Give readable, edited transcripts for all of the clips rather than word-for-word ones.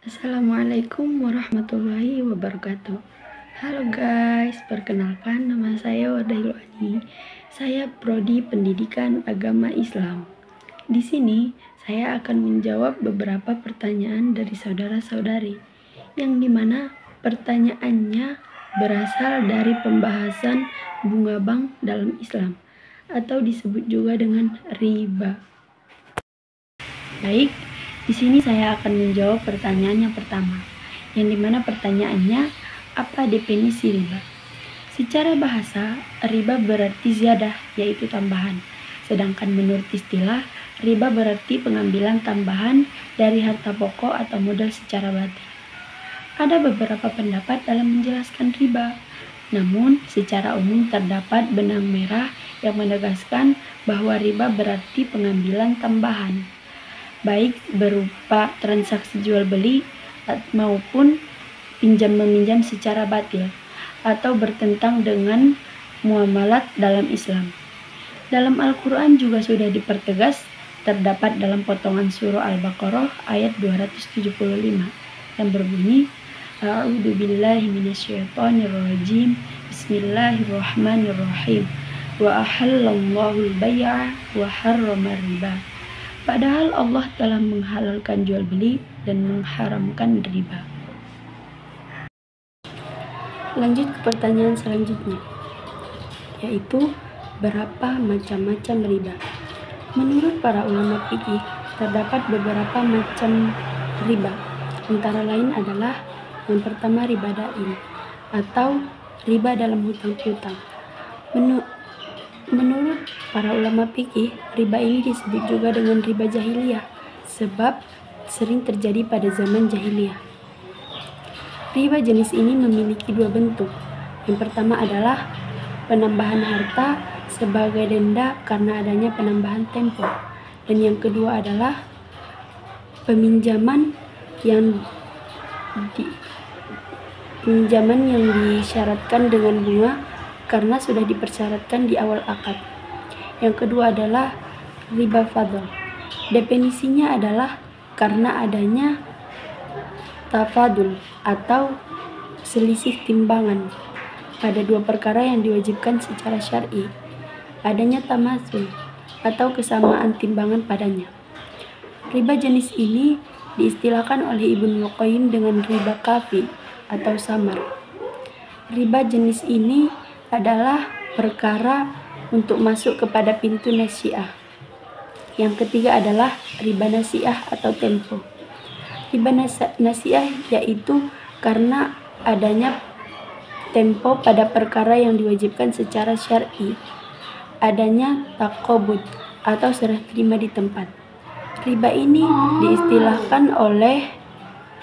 Assalamualaikum warahmatullahi wabarakatuh. Halo guys, perkenalkan nama saya Wardahil Ani. Saya Prodi Pendidikan Agama Islam. Di sini saya akan menjawab beberapa pertanyaan dari saudara-saudari, yang dimana pertanyaannya berasal dari pembahasan bunga bank dalam Islam, atau disebut juga dengan riba. Baik, di sini saya akan menjawab pertanyaan yang pertama, yang dimana pertanyaannya, apa definisi riba? Secara bahasa, riba berarti ziyadah, yaitu tambahan. Sedangkan menurut istilah, riba berarti pengambilan tambahan dari harta pokok atau modal secara batil. Ada beberapa pendapat dalam menjelaskan riba, namun secara umum terdapat benang merah yang menegaskan bahwa riba berarti pengambilan tambahan, baik berupa transaksi jual beli maupun pinjam-meminjam secara batil, atau bertentang dengan muamalat dalam Islam. Dalam Al-Quran juga sudah dipertegas, terdapat dalam potongan surah Al-Baqarah ayat 275 yang berbunyi, A'udzubillahi minasyaitonirrajim, Bismillahirrahmanirrahim, wa ahallallahu al-bay'a wa harrama riba. Padahal Allah telah menghalalkan jual beli dan mengharamkan riba. Lanjut ke pertanyaan selanjutnya, yaitu berapa macam-macam riba? Menurut para ulama fikih, terdapat beberapa macam riba. Antara lain adalah yang pertama riba dain atau riba dalam hutang piutang. Menurut para ulama fikih, riba ini disebut juga dengan riba jahiliyah sebab sering terjadi pada zaman jahiliyah. Riba jenis ini memiliki dua bentuk. Yang pertama adalah penambahan harta sebagai denda karena adanya penambahan tempo, dan yang kedua adalah peminjaman yang disyaratkan dengan bunga karena sudah dipersyaratkan di awal akad. Yang kedua adalah riba fadl. Definisinya adalah karena adanya tafadul atau selisih timbangan pada dua perkara yang diwajibkan secara syar'i, adanya tamasul atau kesamaan timbangan padanya. Riba jenis ini diistilahkan oleh Ibnu Qayyim dengan riba kafi atau samar. Riba jenis ini adalah perkara untuk masuk kepada pintu nasi'ah. Yang ketiga adalah riba nasi'ah atau tempo. Riba nasi'ah yaitu karena adanya tempo pada perkara yang diwajibkan secara syar'i, adanya taqabud atau serah terima di tempat. Riba ini diistilahkan oleh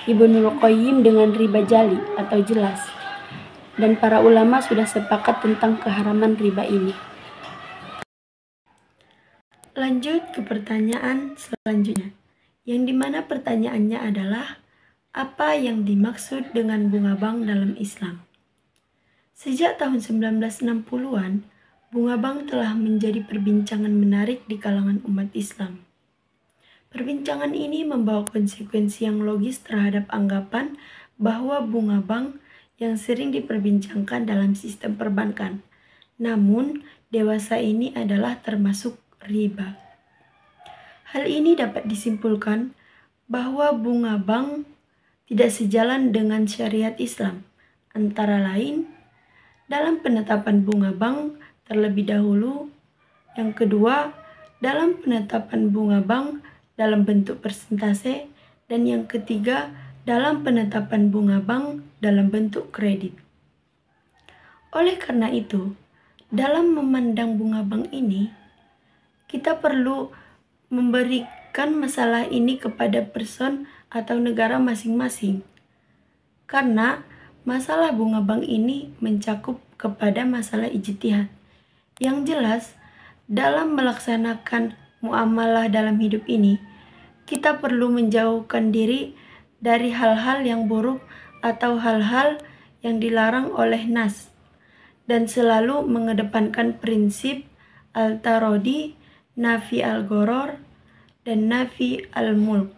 Ibnu Qayyim dengan riba jali atau jelas, dan para ulama sudah sepakat tentang keharaman riba ini. Lanjut ke pertanyaan selanjutnya, yang dimana pertanyaannya adalah, apa yang dimaksud dengan bunga bank dalam Islam? Sejak tahun 1960-an, bunga bank telah menjadi perbincangan menarik di kalangan umat Islam. Perbincangan ini membawa konsekuensi yang logis terhadap anggapan bahwa bunga bank yang sering diperbincangkan dalam sistem perbankan. Namun, dewasa ini adalah termasuk riba. Hal ini dapat disimpulkan bahwa bunga bank tidak sejalan dengan syariat Islam. Antara lain, dalam penetapan bunga bank terlebih dahulu, yang kedua, dalam penetapan bunga bank dalam bentuk persentase, dan yang ketiga, dalam penetapan bunga bank dalam bentuk kredit. Oleh karena itu, dalam memandang bunga bank ini, kita perlu memberikan masalah ini kepada person atau negara masing-masing, karena masalah bunga bank ini mencakup kepada masalah ijtihad. Yang jelas, dalam melaksanakan muamalah dalam hidup ini, kita perlu menjauhkan diri dari hal-hal yang buruk atau hal-hal yang dilarang oleh nas, dan selalu mengedepankan prinsip al-tarodi nafi al-gharar, dan nafi al-mulk.